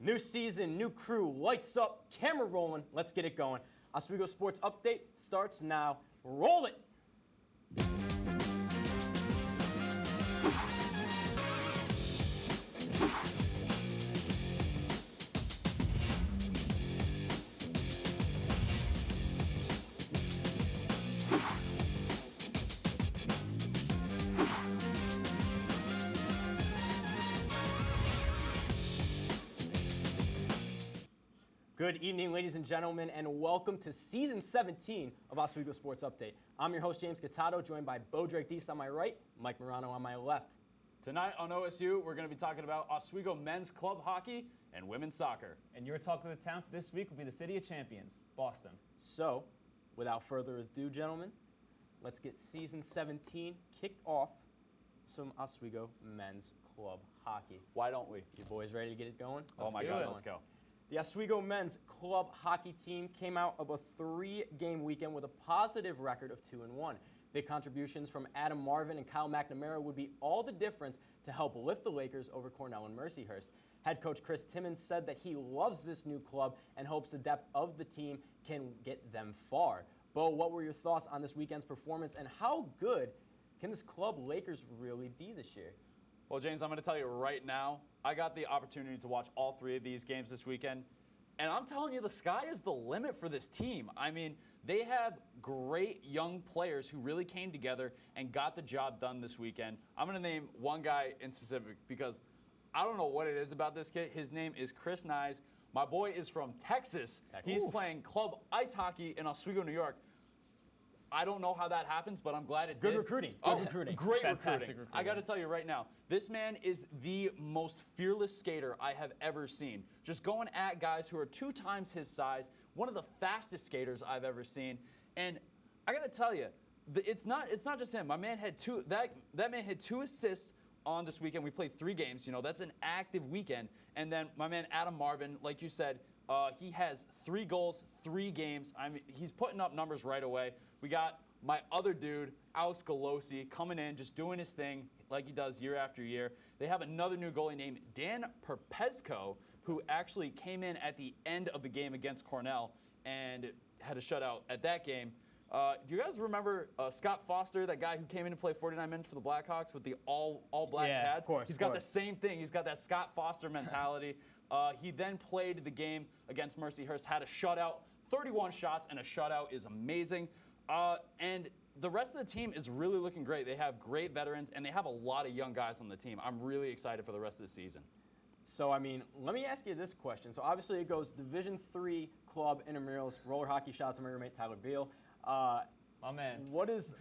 New season, new crew, lights up, camera rolling. Let's get it going. Oswego Sports Update starts now. Roll it! Good evening, ladies and gentlemen, and welcome to Season 17 of Oswego Sports Update. I'm your host, James Cattato, joined by Bo Drake Deese on my right, Mike Morano on my left. Tonight on OSU, we're going to be talking about Oswego men's club hockey and women's soccer. And your talk of the town for this week will be the City of Champions, Boston. So, without further ado, gentlemen, let's get Season 17 kicked off. Some Oswego men's club hockey. Why don't we? You boys ready to get it going? Oh my God, let's go. The Oswego men's club hockey team came out of a 3-game weekend with a positive record of 2-1. Big contributions from Adam Marvin and Kyle McNamara would be all the difference to help lift the Lakers over Cornell and Mercyhurst. Head coach Chris Timmons said that he loves this new club and hopes the depth of the team can get them far. Bo, what were your thoughts on this weekend's performance, and how good can this club Lakers really be this year? Well, James, I'm going to tell you right now, I got the opportunity to watch all 3 of these games this weekend, and I'm telling you, the sky is the limit for this team. I mean, they have great young players who really came together and got the job done this weekend. I'm going to name one guy in specific because I don't know what it is about this kid. His name is Chris Nyes. My boy is from Texas. He's playing club ice hockey in Oswego, New York. I don't know how that happens, but I'm glad it did. Good recruiting. Good recruiting. Great Fantastic recruiting. I got to tell you right now, this man is the most fearless skater I have ever seen. Just going at guys who are 2 times his size, one of the fastest skaters I've ever seen. And I got to tell you, it's not just him. My man had that man had 2 assists on this weekend. We played 3 games. You know, that's an active weekend. And then my man Adam Marvin, like you said, he has 3 goals, 3 games. I mean, he's putting up numbers right away. We got my other dude, Alex Galosi, coming in, just doing his thing like he does year after year. They have another new goalie named Dan Perpezco, who actually came in at the end of the game against Cornell and had a shutout at that game. Do you guys remember Scott Foster, that guy who came in to play 49 minutes for the Blackhawks with the all black pads? Of course. He's got the same thing. He's got that Scott Foster mentality. He then played the game against Mercyhurst, had a shutout, 31 shots, and a shutout is amazing. And the rest of the team is really looking great. They have great veterans, and they have a lot of young guys on the team. I'm really excited for the rest of the season. So, I mean, let me ask you this question. So, obviously, it goes Division III club intramurals, roller hockey. Shout out to my roommate Tyler Beal. My man. What is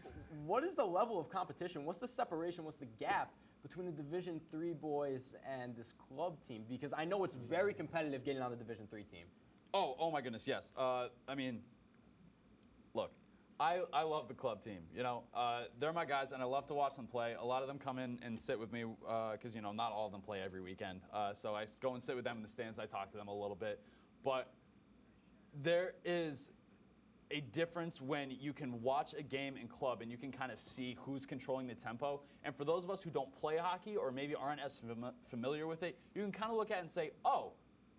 the level of competition? What's the separation? What's the gap between the Division III boys and this club team? Because I know it's very competitive getting on the Division III team. Oh my goodness, yes. I mean, look, I love the club team. You know, they're my guys, and I love to watch them play. A lot of them come in and sit with me because, you know, not all of them play every weekend. So I go and sit with them in the stands. I talk to them a little bit. But there is a difference when you can watch a game in club and you can kind of see who's controlling the tempo. And for those of us who don't play hockey or maybe aren't as familiar with it, you can kind of look at it and say, oh,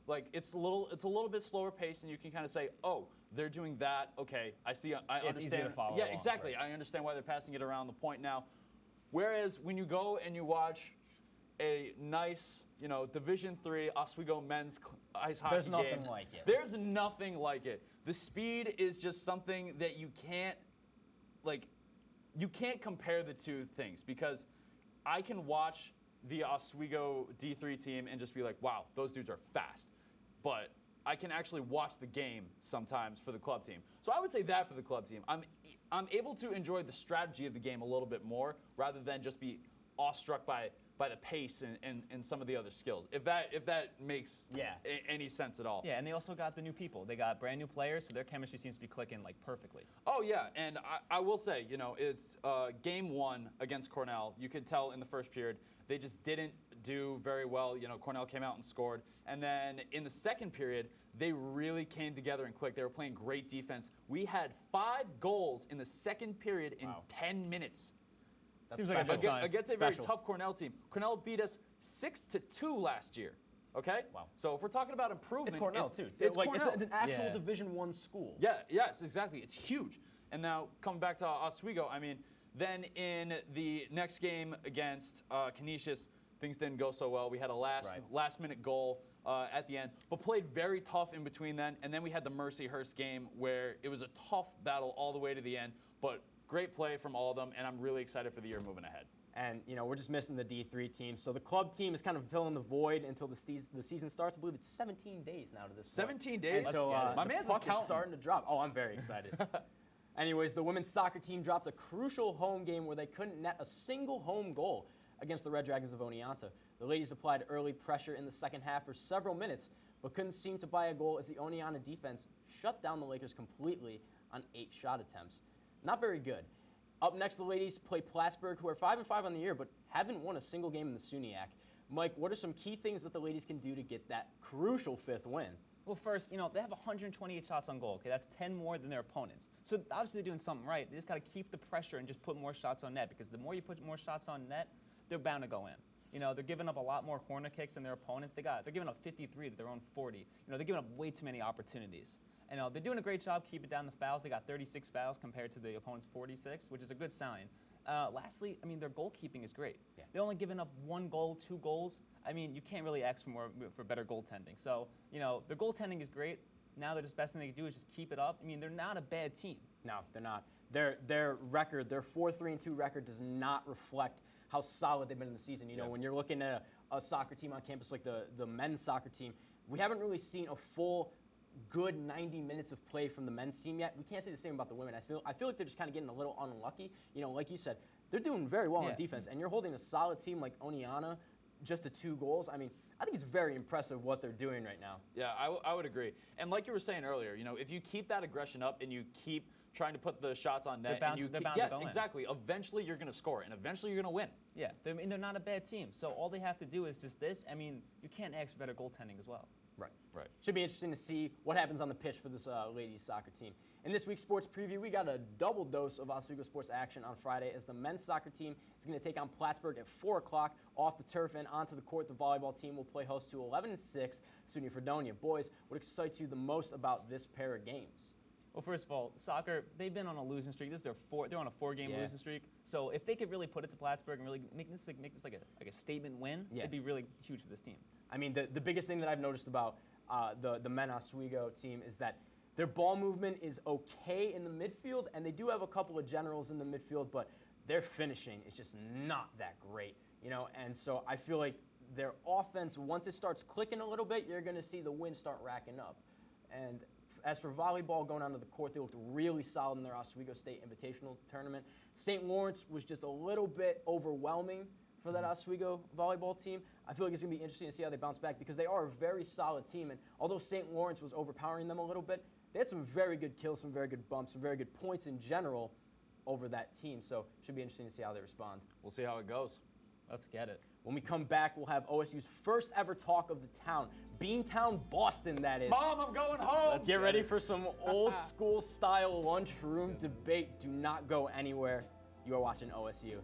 like it's a little bit slower pace, and you can kind of say, oh, they're doing that. Okay, I see. I understand. It's easier to follow yeah, along, exactly. right. I understand why they're passing it around the point now. Whereas when you go and you watch a nice, you know, Division III Oswego men's ice hockey game. There's nothing like it. There's nothing like it. The speed is just something that you can't compare the 2 things, because I can watch the Oswego D3 team and just be like, wow, those dudes are fast. But I can actually watch the game sometimes for the club team. So I would say that for the club team. I'm able to enjoy the strategy of the game a little bit more rather than just be awestruck by the pace and some of the other skills, if that makes any sense at all. Yeah, and they also got the new people. They got brand new players, so their chemistry seems to be clicking like perfectly. Oh yeah, and I will say, you know, it's game 1 against Cornell. You could tell in the first period they just didn't do very well. You know, Cornell came out and scored, and then in the second period they really came together and clicked. They were playing great defense. We had 5 goals in the second period in 10 minutes. Seems like a good sign. Against a very tough Cornell team. Cornell beat us 6-2 last year. Okay? Wow. So if we're talking about improvement, It's Cornell, too. It's Cornell. It's an actual Yeah. Division I school. Yeah, yes, exactly. It's huge. And now coming back to Oswego, I mean, then in the next game against Canisius, things didn't go so well. We had a last-minute goal at the end, but played very tough in between then. And then we had the Mercyhurst game where it was a tough battle all the way to the end, but great play from all of them, and I'm really excited for the year moving ahead. And, you know, we're just missing the D3 team. So the club team is kind of filling the void until the season starts. I believe it's 17 days now to this point. 17 days? And so My the man's puck is counting. starting to drop. Oh, I'm very excited. Anyways, the women's soccer team dropped a crucial home game where they couldn't net a single home goal against the Red Dragons of Oneonta. The ladies applied early pressure in the second half for several minutes, but couldn't seem to buy a goal as the Oneonta defense shut down the Lakers completely on 8 shot attempts. Not very good. Up next, the ladies play Plattsburgh, who are 5-5 on the year, but haven't won a single game in the SUNYAC. Mike, what are some key things that the ladies can do to get that crucial 5th win? Well, first, you know, they have 128 shots on goal. Okay, that's 10 more than their opponents. So obviously they're doing something right. They just got to keep the pressure and just put more shots on net, because the more you put more shots on net, they're bound to go in. You know, they're giving up a lot more corner kicks than their opponents. They're giving up 53 to their own 40. You know, they're giving up way too many opportunities. And they're doing a great job keeping down the fouls. They got 36 fouls compared to the opponent's 46, which is a good sign. Lastly, I mean, their goalkeeping is great. Yeah. They're only giving up 1 goal, 2 goals. I mean, you can't really ask for better goaltending. So, you know, their goaltending is great. Now the best thing they can do is just keep it up. I mean, they're not a bad team. No, they're not. Their record, their 4-3-2 record, does not reflect how solid they've been in the season. You know, when you're looking at a soccer team on campus like the men's soccer team, we haven't really seen a full good 90 minutes of play from the men's team yet. We can't say the same about the women. I feel like they're just kind of getting a little unlucky. You know, like you said, they're doing very well on defense, and you're holding a solid team like Oneonta just to 2 goals. I mean, I think it's very impressive what they're doing right now. Yeah, I would agree. And like you were saying earlier, you know, if you keep that aggression up and you keep trying to put the shots on net, They're bound to go in. exactly. Eventually you're going to score, and eventually you're going to win. Yeah, they're not a bad team. So all they have to do is just this. I mean, you can't ask for better goaltending as well. Right. Should be interesting to see what happens on the pitch for this ladies soccer team. In this week's sports preview, we got a double dose of Oswego sports action on Friday as the men's soccer team is going to take on Plattsburgh at 4 o'clock off the turf, and onto the court. The volleyball team will play host to 11-6 SUNY Fredonia. Boys, what excites you the most about this pair of games? Well, first of all, soccer, they've been on a losing streak. They're on a 4-game losing streak. So if they could really put it to Plattsburgh and really make this like a statement win, it'd be really huge for this team. I mean, the biggest thing that I've noticed about the men Oswego team is that their ball movement is okay in the midfield, and they do have a couple of generals in the midfield, but their finishing is just not that great, you know. And so I feel like their offense, once it starts clicking a little bit, you're going to see the wins start racking up. And as for volleyball, going onto the court, they looked really solid in their Oswego State Invitational Tournament. St. Lawrence was just a little bit overwhelming for that Oswego volleyball team. I feel like it's going to be interesting to see how they bounce back, because they are a very solid team. And although St. Lawrence was overpowering them a little bit, they had some very good kills, some very good bumps, some very good points in general over that team. So it should be interesting to see how they respond. We'll see how it goes. Let's get it. When we come back, we'll have OSU's first ever talk of the town. Beantown, Boston, that is. Mom, I'm going home! Let's get ready for some old school style lunchroom debate. Do not go anywhere. You are watching OSU.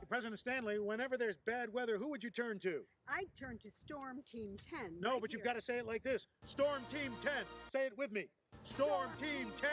President Stanley, whenever there's bad weather, who would you turn to? I'd turn to Storm Team 10. No, right but you've here. got to say it like this. Storm Team 10. Say it with me. Storm Team 10.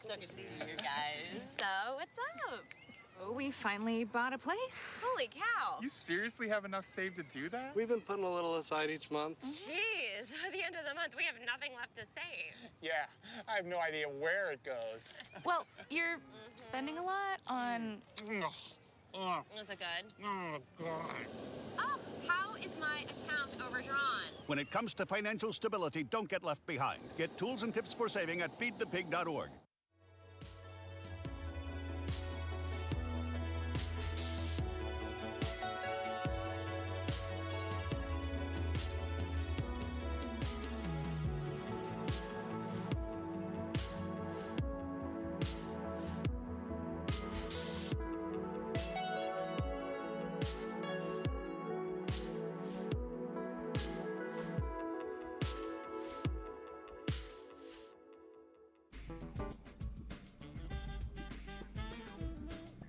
So good to see you guys. So, what's up? We finally bought a place. Holy cow. You seriously have enough saved to do that? We've been putting a little aside each month. Jeez, at the end of the month, we have nothing left to save. Yeah, I have no idea where it goes. Well, you're spending a lot on... Was it good? Oh, God. Oh, how is my account overdrawn? When it comes to financial stability, don't get left behind. Get tools and tips for saving at feedthepig.org.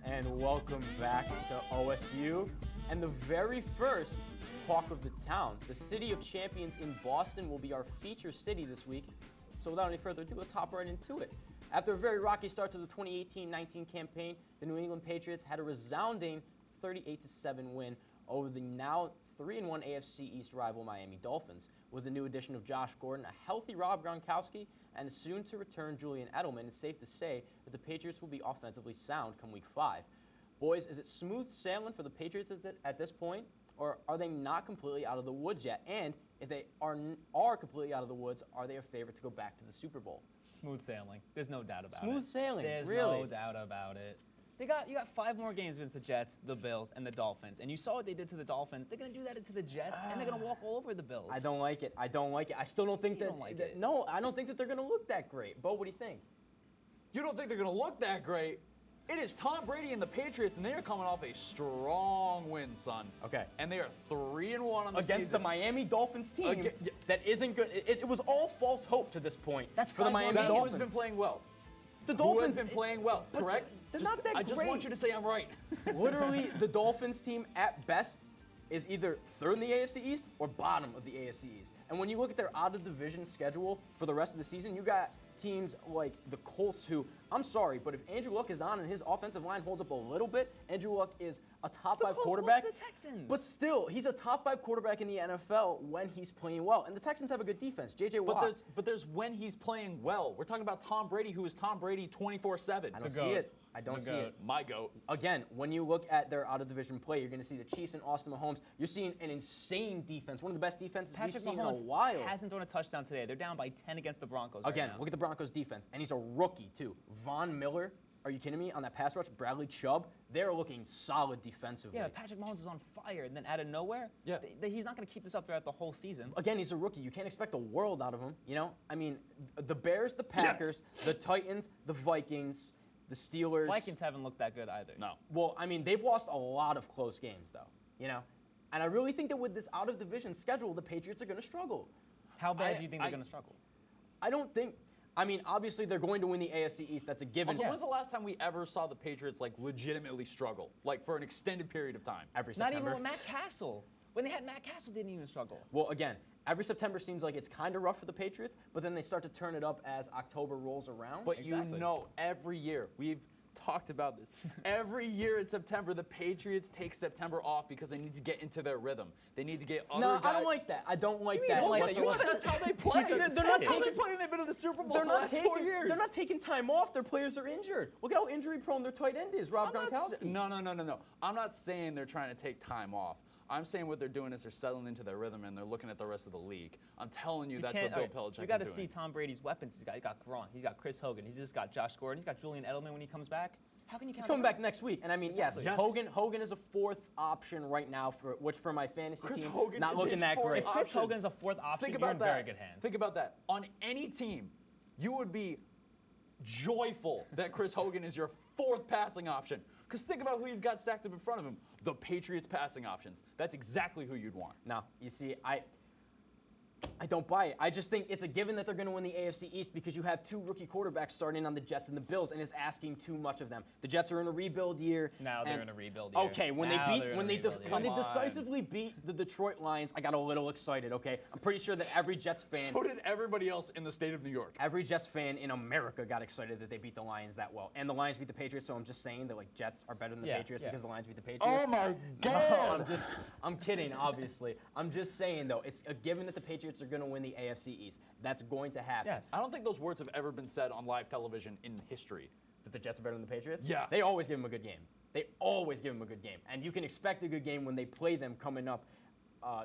And welcome back to OSU. And the very first talk of the town, the City of Champions in Boston, will be our feature city this week. So without any further ado, let's hop right into it. After a very rocky start to the 2018-19 campaign, the New England Patriots had a resounding 38-7 win over the now 3-1 AFC East rival Miami Dolphins. With the new addition of Josh Gordon, a healthy Rob Gronkowski, and a soon-to-return Julian Edelman, it's safe to say that the Patriots will be offensively sound come Week 5. Boys, is it smooth sailing for the Patriots at this point, or are they not completely out of the woods yet? And if they are completely out of the woods, are they a favorite to go back to the Super Bowl? Smooth sailing. There's no doubt about it. Smooth sailing, There's really? no doubt about it. You got 5 more games against the Jets, the Bills, and the Dolphins. And you saw what they did to the Dolphins. They're going to do that to the Jets, and they're going to walk all over the Bills. I don't like it. I don't like it. I still don't think You don't like it. No, I don't think that they're going to look that great. Bo, what do you think? You don't think they're going to look that great? It is Tom Brady and the Patriots, and they are coming off a strong win, son. Okay. And they are 3-1 on the Against season. the Miami Dolphins team Aga- yeah. that isn't good. It was all false hope to this point. That's for the 5 more Miami That Dolphins. has been playing well. The Who Dolphins has been playing well, but correct? they're not that I just great. want you to say I'm right. Literally, the Dolphins team at best is either third in the AFC East or bottom of the AFC East. And when you look at their out-of-division schedule for the rest of the season, you got teams like the Colts who, I'm sorry, but if Andrew Luck is on and his offensive line holds up a little bit, Andrew Luck is a top 5 Colts quarterback. lost to the Texans. But still, he's a top 5 quarterback in the NFL when he's playing well. And the Texans have a good defense. J.J. Watt. But there's when he's playing well. We're talking about Tom Brady, who is Tom Brady 24/7. I don't see GOAT. it. I don't see it. My goat. Again, when you look at their out-of-division play, you're going to see the Chiefs and Austin Mahomes. You're seeing an insane defense, one of the best defenses Patrick we've seen in a Mahomes while. hasn't thrown a touchdown today. They're down by 10 against the Broncos Again, right now. look at the Broncos defense, and he's a rookie too. Von Miller, are you kidding me? On that pass rush, Bradley Chubb, they're looking solid defensively. Yeah, Patrick Mahomes was on fire, and then out of nowhere, Yeah. he's not going to keep this up throughout the whole season. Again, he's a rookie. You can't expect the world out of him. You know, I mean, the Bears, the Packers, the Titans, the Vikings, the Steelers. Vikings haven't looked that good either. No. Well, I mean, they've lost a lot of close games, though. You know, and I really think that with this out-of-division schedule, the Patriots are going to struggle. How bad do you think they're going to struggle? I don't think. I mean, obviously they're going to win the AFC East. That's a given. Also, when's the last time we ever saw the Patriots like legitimately struggle, like for an extended period of time? Every Not September. even with Matt Castle. When they had Matt Castle, didn't even struggle. Well, again, every September seems like it's kind of rough for the Patriots, but then they start to turn it up as October rolls around. But Exactly. you know, every year we've talked about this. Every year in September, the Patriots take September off because they need to get into their rhythm. They need to get other no, guys. I don't like that. I don't like you that. don't like Like, that? look, That's how they play. They're not That's how they taking- play. They've been in the Super Bowl They're the not last taking. 4 years. They're not taking time off. Their players are injured. Look at how injury-prone their tight end is, Rob Gronkowski. No. I'm not saying they're trying to take time off. I'm saying what they're doing is they're settling into their rhythm and they're looking at the rest of the league. I'm telling you, that's what Bill Belichick You got to is see doing. Tom Brady's weapons. He's got Gronk. He's got Chris Hogan. He's just got Josh Gordon. He's got Julian Edelman when he comes back. How can you count He's coming him back out? next week, and I mean, Exactly. yes, Yes. Hogan is a 4th option right now for my fantasy Chris team. Hogan not is looking a that 4th great. If Chris option. Hogan is a 4th option, Think you're about in that. very good hands. Think about that. On any team, you would be joyful that Chris Hogan is your 4th passing option. Because think about who you've got stacked up in front of him. The Patriots passing options. That's exactly who you'd want. No, you see, I don't buy it. I just think it's a given that they're going to win the AFC East because you have 2 rookie quarterbacks starting on the Jets and the Bills, and it's asking too much of them. The Jets are in a rebuild year. Now they're in a rebuild year. Okay, when they decisively beat the Detroit Lions, I got a little excited. Okay, I'm pretty sure that every Jets fan. So did everybody else in the state of New York. Every Jets fan in America got excited that they beat the Lions that well, and the Lions beat the Patriots. So I'm just saying that like Jets are better than the Patriots because the Lions beat the Patriots. Oh my God! No, I'm kidding. Obviously, I'm just saying though, it's a given that the Patriots are going to win the AFC East. That's going to happen. Yes. I don't think those words have ever been said on live television in history. That the Jets are better than the Patriots? Yeah. They always give them a good game. They always give them a good game. And you can expect a good game when they play them coming up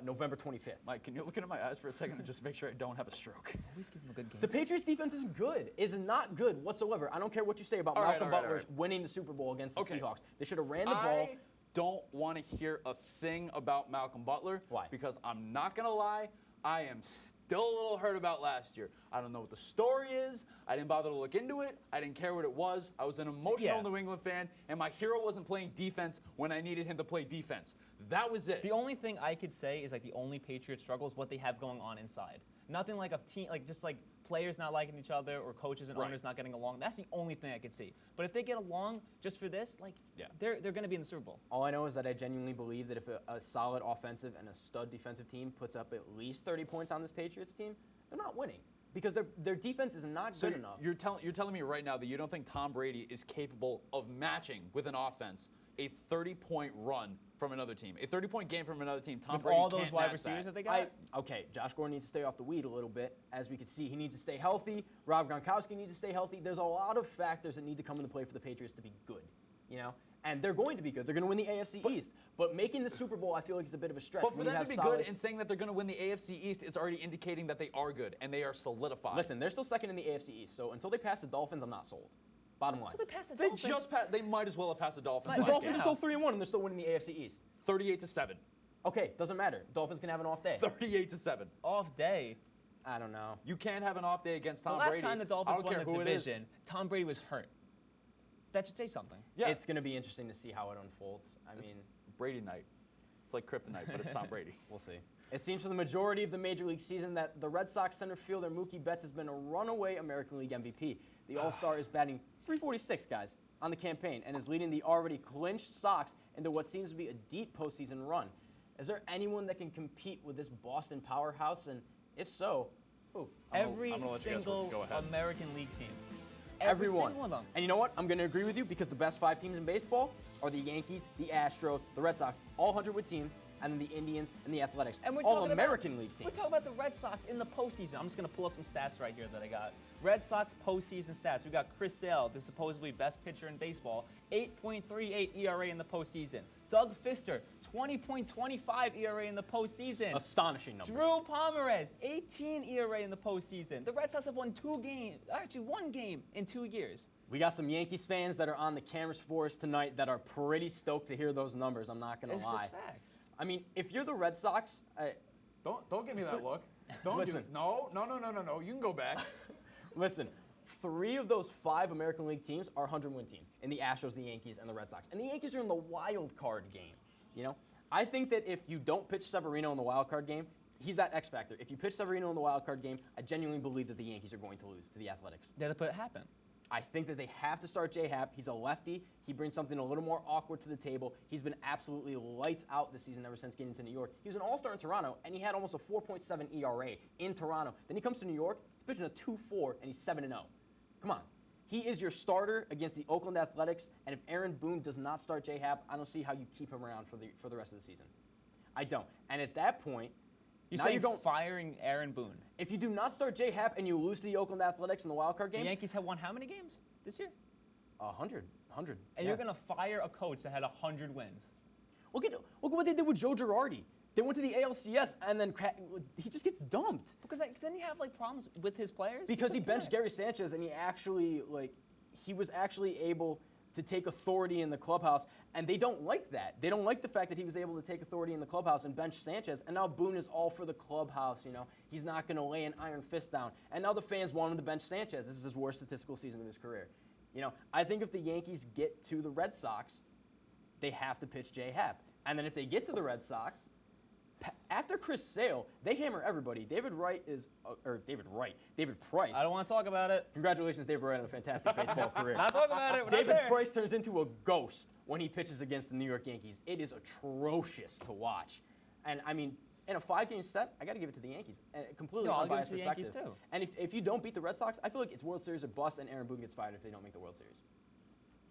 November 25th. Mike, can you look into my eyes for a second and just make sure I don't have a stroke? Always give them a good game. The Patriots defense is good. Is not good whatsoever. I don't care what you say about Malcolm Butler winning the Super Bowl against the Seahawks. They should have ran the ball. I don't want to hear a thing about Malcolm Butler. Why? Because I'm not going to lie, I am still a little hurt about last year. I don't know what the story is. I didn't bother to look into it. I didn't care what it was. I was an emotional New England fan, and my hero wasn't playing defense when I needed him to play defense. That was it. The only thing I could say is like the only Patriot struggle is what they have going on inside. Nothing like a team, like just like players not liking each other or coaches and owners not getting along. That's the only thing I could see. But if they get along just for this, like they're going to be in the Super Bowl. All I know is that I genuinely believe that if a solid offensive and a stud defensive team puts up at least 30 points on this Patriots team, they're not winning because their defense is not good enough. You're telling me right now that you don't think Tom Brady is capable of matching with an offense a 30-point run from another team, a 30-point game from another team. Tom Brady all those can't wide match receivers that they got? got. Okay, Josh Gordon needs to stay off the weed a little bit. As we can see, he needs to stay healthy. Rob Gronkowski needs to stay healthy. There's a lot of factors that need to come into play for the Patriots to be good, you know? And they're going to be good. They're going to win the AFC East. But making the Super Bowl, I feel like, is a bit of a stretch. But for them to be good and saying that they're going to win the AFC East is already indicating that they are good and they are solidified. Listen, they're still second in the AFC East. So until they pass the Dolphins, I'm not sold. Bottom line. Until they pass the Dolphins. They might as well have passed the Dolphins. The Dolphins are still 3-1 and they're still winning the AFC East. 38-7. Okay, doesn't matter. Dolphins can have an off day. 38-7. Off day. I don't know. You can't have an off day against Tom Brady. Brady. The last time the Dolphins won the division, Tom Brady was hurt. That should say something. Yeah. It's going to be interesting to see how it unfolds. It's Brady night. It's like kryptonite, but it's Tom Brady. We'll see. It seems for the majority of the Major League season that the Red Sox center fielder Mookie Betts has been a runaway American League MVP. The All-Star is batting .346, guys, on the campaign and is leading the already clinched Sox into what seems to be a deep postseason run. Is there anyone that can compete with this Boston powerhouse? And if so, who? Every single American League team. Everyone. Single one of them. And you know what? I'm going to agree with you because the best 5 teams in baseball are the Yankees, the Astros, the Red Sox, all 100-win teams, and then the Indians and the Athletics. And we're all talking American League teams. We're talking about the Red Sox in the postseason. I'm just going to pull up some stats right here that I got. Red Sox postseason stats. We got Chris Sale, the supposedly best pitcher in baseball, 8.38 ERA in the postseason. Doug Fister, 20.25 ERA in the postseason. Astonishing numbers. Drew Pomeranz, 18 ERA in the postseason. The Red Sox have won one game in 2 years. We got some Yankees fans that are on the cameras for us tonight that are pretty stoked to hear those numbers. I'm not going to lie. It's just facts. I mean, if you're the Red Sox, don't give me that look. Don't listen. No. You can go back. Listen, 3 of those 5 American League teams are 100-win teams, in the Astros, the Yankees, and the Red Sox. And the Yankees are in the wild card game. You know, I think that if you don't pitch Severino in the wild card game, he's that X factor. If you pitch Severino in the wild card game, I genuinely believe that the Yankees are going to lose to the Athletics. They have to put it happen. I think that they have to start J-Happ. He's a lefty. He brings something a little more awkward to the table. He's been absolutely lights out this season ever since getting to New York. He was an all-star in Toronto, and he had almost a 4.7 ERA in Toronto. Then he comes to New York, he's pitching a 2.4, and he's 7-0. Come on. He is your starter against the Oakland Athletics, and if Aaron Boone does not start J-Happ, I don't see how you keep him around for the rest of the season. I don't. And at that point, you're saying firing Aaron Boone. If you do not start J-Happ and you lose to the Oakland Athletics in the wild card game, the Yankees have won how many games this year? 100. And you're going to fire a coach that had 100 wins. Look at what they did with Joe Girardi. They went to the ALCS and then he just gets dumped. Because then you have problems with his players. Because he benched Gary Sanchez and he was actually able to take authority in the clubhouse, and they don't like that. They don't like the fact that he was able to take authority in the clubhouse and bench Sanchez, and now Boone is all for the clubhouse, you know. He's not going to lay an iron fist down. And now the fans want him to bench Sanchez. This is his worst statistical season of his career. You know, I think if the Yankees get to the Red Sox, they have to pitch J-Happ. And then if they get to the Red Sox, After Chris Sale, they hammer everybody. David Price. I don't want to talk about it. Congratulations, David Wright, on a fantastic baseball career. Not talking about it. We're David not there. Price turns into a ghost when he pitches against the New York Yankees. It is atrocious to watch. And I mean, in a 5-game set, I got to give it to the Yankees. And completely No, I'll give it unbiased to the Yankees perspective. too. And if you don't beat the Red Sox, I feel like it's World Series or bust, and Aaron Boone gets fired if they don't make the World Series.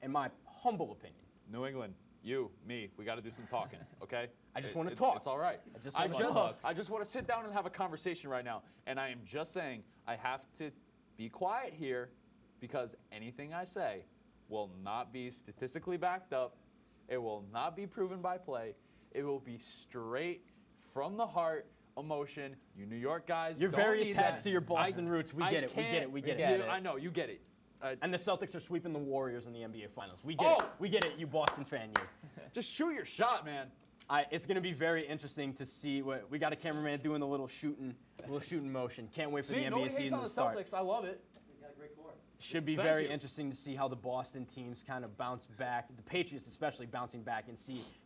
In my humble opinion. New England, you, me, we got to do some talking, okay? I just want to talk. It's all right. I just want to sit down and have a conversation right now. And I am just saying I have to be quiet here because anything I say will not be statistically backed up. It will not be proven by play. It will be straight from the heart emotion. You New York guys, You're don't very need attached that. to your Boston roots. We get it. We get it. We get it. I know, you get it. And the Celtics are sweeping the Warriors in the NBA Finals. We get it. We get it, you Boston fan, you. Just shoot your shot, man. It's going to be very interesting to see what we got a cameraman doing the little shooting motion. Can't wait for the NBA season to start. Celtics. I love it. Should be very interesting to see how the Boston teams kind of bounce back. The Patriots especially bouncing back and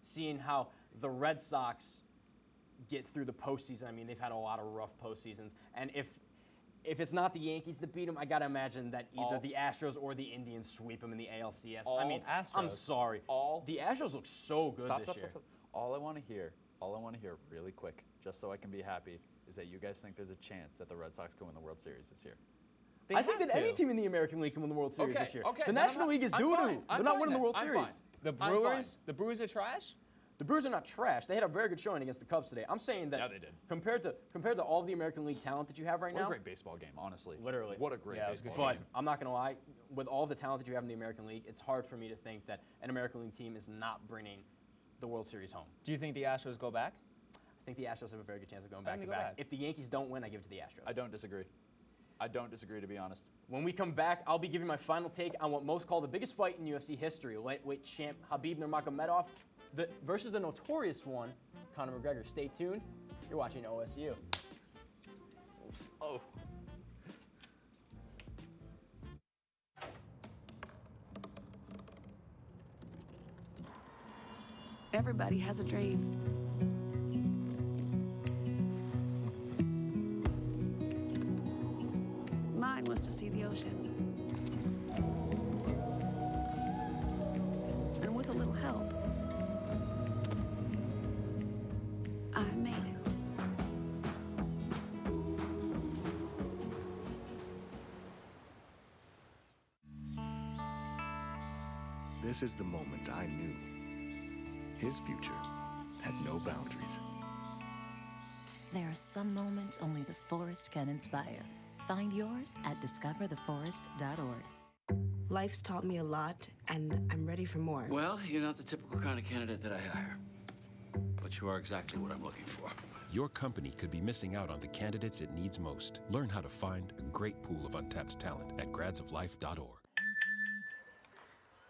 seeing how the Red Sox get through the postseason. I mean, they've had a lot of rough postseasons, and if it's not the Yankees that beat them, I gotta imagine that either the Astros or the Indians sweep them in the ALCS. I mean, I'm sorry. The Astros look so good this year. Stop. All I want to hear really quick, just so I can be happy, is that you guys think there's a chance that the Red Sox can win the World Series this year. I think that any team in the American League can win the World Series this year. The National League is doo-doo. They're not winning the World Series. The Brewers are trash? The Brewers are not trash. They had a very good showing against the Cubs today. I'm saying that they did. compared to all of the American League talent that you have right now. What a great baseball game, honestly. Literally. What a great baseball But game. I'm not going to lie. With all the talent that you have in the American League, it's hard for me to think that an American League team is not bringing the World Series home. Do you think the Astros go back? I think the Astros have a very good chance of going I think back to they go back. back. If the Yankees don't win, I give it to the Astros. I don't disagree. To be honest. When we come back, I'll be giving my final take on what most call the biggest fight in UFC history. Lightweight champ Khabib Nurmagomedov versus the notorious one, Conor McGregor. Stay tuned. You're watching OSU. Oh. Everybody has a dream. Mine was to see the ocean. And with a little help, I made it. This is the moment I knew his future had no boundaries. There are some moments only the forest can inspire. Find yours at discovertheforest.org. Life's taught me a lot, and I'm ready for more. Well, you're not the typical kind of candidate that I hire. But you are exactly what I'm looking for. Your company could be missing out on the candidates it needs most. Learn how to find a great pool of untapped talent at gradsoflife.org.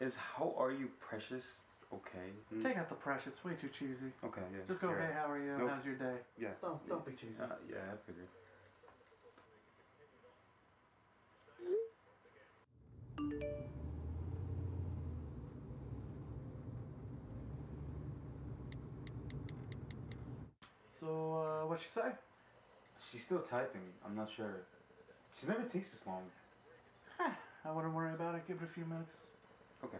Is how are you, precious? Okay. Take out the precious. Way too cheesy. Okay, yeah. Just go, hey, how are you? Nope. How's your day? Yeah. Don't be cheesy. Yeah, I figured. So, what'd she say? She's still typing. I'm not sure. She never takes this long. I wouldn't worry about it. Give it a few minutes. Okay.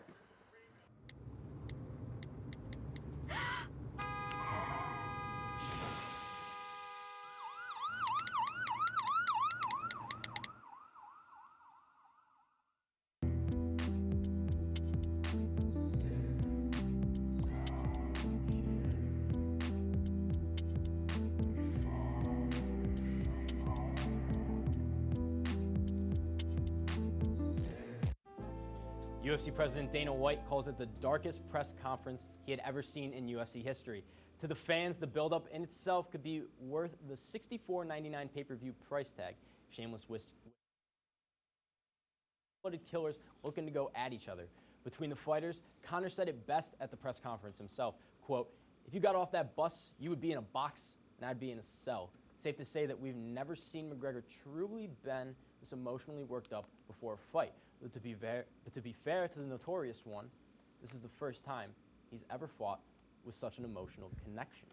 UFC President Dana White calls it the darkest press conference he had ever seen in UFC history. To the fans, the buildup in itself could be worth the $64.99 pay-per-view price tag. Shameless blooded killers looking to go at each other. Between the fighters, Conor said it best at the press conference himself, quote, "If you got off that bus, you would be in a box and I'd be in a cell. Safe to say that we've never seen McGregor truly been this emotionally worked up before a fight. But to be fair to the notorious one, this is the first time he's ever fought with such an emotional connection."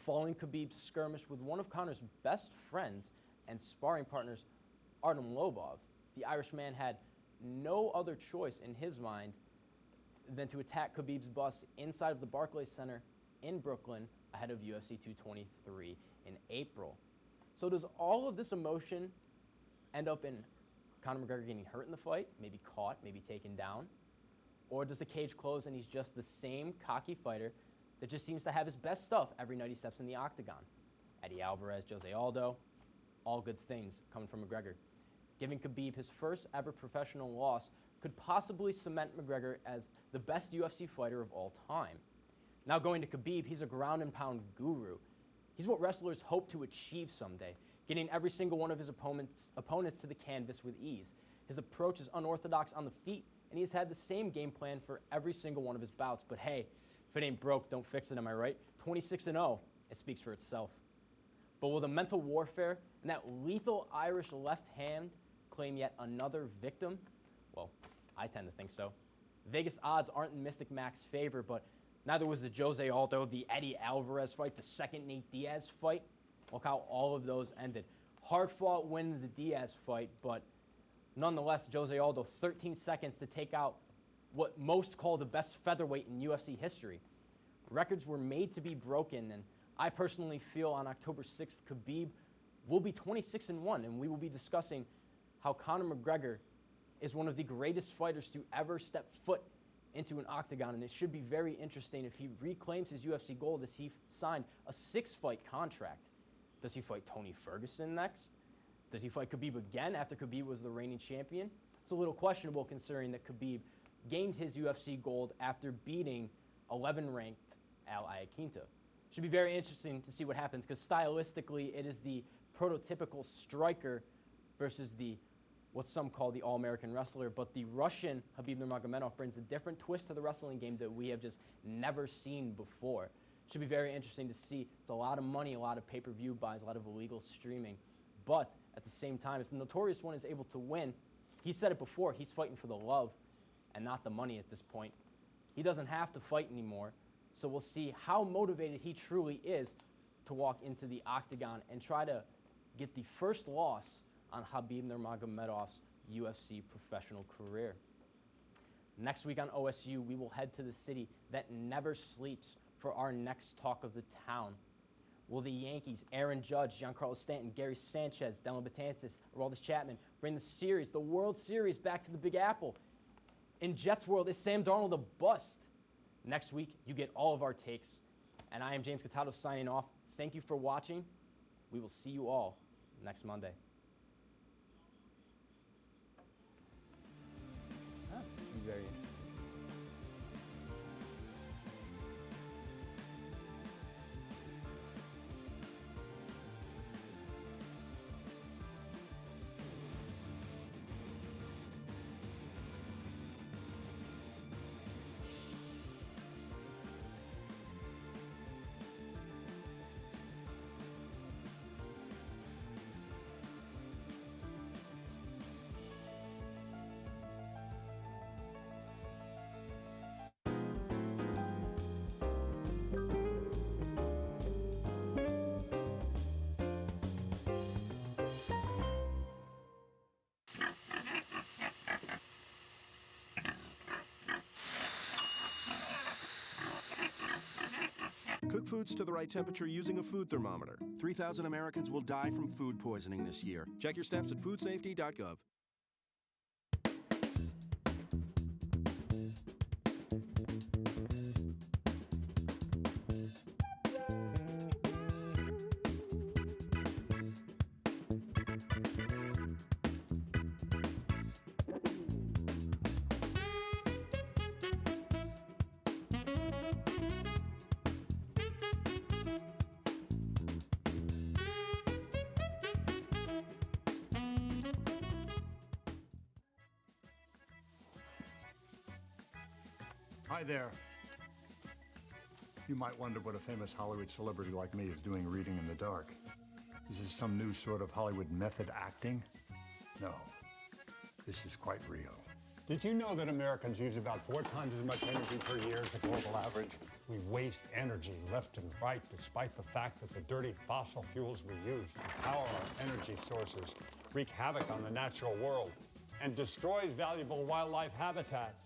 Following Khabib's skirmish with one of Conor's best friends and sparring partners, Artem Lobov, the Irishman had no other choice in his mind than to attack Khabib's bus inside of the Barclays Center in Brooklyn ahead of UFC 223 in April. So does all of this emotion end up in Conor McGregor getting hurt in the fight, maybe caught, maybe taken down? Or does the cage close and he's just the same cocky fighter that just seems to have his best stuff every night he steps in the octagon? Eddie Alvarez, Jose Aldo, all good things coming from McGregor. Giving Khabib his first ever professional loss could possibly cement McGregor as the best UFC fighter of all time. Now going to Khabib, he's a ground and pound guru. He's what wrestlers hope to achieve someday, getting every single one of his opponents to the canvas with ease. His approach is unorthodox on the feet, and he's had the same game plan for every single one of his bouts. But hey, if it ain't broke, don't fix it, am I right? 26-0, it speaks for itself. But will the mental warfare and that lethal Irish left hand claim yet another victim? Well, I tend to think so. Vegas odds aren't in Mystic Mac's favor, but neither was the Jose Aldo, the Eddie Alvarez fight, the second Nate Diaz fight. Look how all of those ended. Hard-fought win in the Diaz fight, but nonetheless, Jose Aldo, 13 seconds to take out what most call the best featherweight in UFC history. Records were made to be broken, and I personally feel on October 6th, Khabib will be 26-1, and we will be discussing how Conor McGregor is one of the greatest fighters to ever step foot into an octagon, and it should be very interesting if he reclaims his UFC gold as he signed a 6-fight contract. Does he fight Tony Ferguson next? Does he fight Khabib again after Khabib was the reigning champion? It's a little questionable considering that Khabib gained his UFC gold after beating 11-ranked Al Iaquinta. Should be very interesting to see what happens because stylistically it is the prototypical striker versus the what some call the all-American wrestler, but the Russian Khabib Nurmagomedov brings a different twist to the wrestling game that we have just never seen before. Should be very interesting to see. It's a lot of money, a lot of pay-per-view buys, a lot of illegal streaming. But at the same time, if the Notorious One is able to win, he said it before, he's fighting for the love and not the money at this point. He doesn't have to fight anymore, so we'll see how motivated he truly is to walk into the octagon and try to get the first loss on Khabib Nurmagomedov's UFC professional career. Next week on OSU, we will head to the city that never sleeps for our next talk of the town. Will the Yankees, Aaron Judge, Giancarlo Stanton, Gary Sanchez, Dylan Betances, Aroldis Chapman bring the series, the World Series, back to the Big Apple? In Jets world, is Sam Darnold a bust? Next week, you get all of our takes. And I am James Cataldo signing off. Thank you for watching. We will see you all next Monday. Very interesting. Cook foods to the right temperature using a food thermometer. 3,000 Americans will die from food poisoning this year. Check your steps at foodsafety.gov. Hi there. You might wonder what a famous Hollywood celebrity like me is doing reading in the dark. Is this some new sort of Hollywood method acting? No, this is quite real. Did you know that Americans use about 4 times as much energy per year as the global average? We waste energy left and right, despite the fact that the dirty fossil fuels we use to power our energy sources wreak havoc on the natural world and destroys valuable wildlife habitats.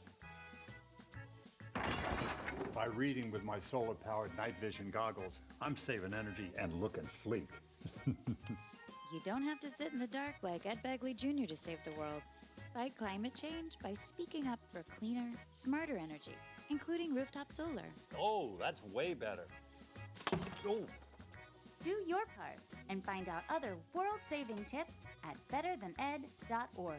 By reading with my solar-powered night vision goggles, I'm saving energy and looking sleek. You don't have to sit in the dark like Ed Begley Jr. to save the world. Fight climate change by speaking up for cleaner, smarter energy, including rooftop solar. Oh, that's way better. Oh. Do your part and find out other world-saving tips at betterthaned.org.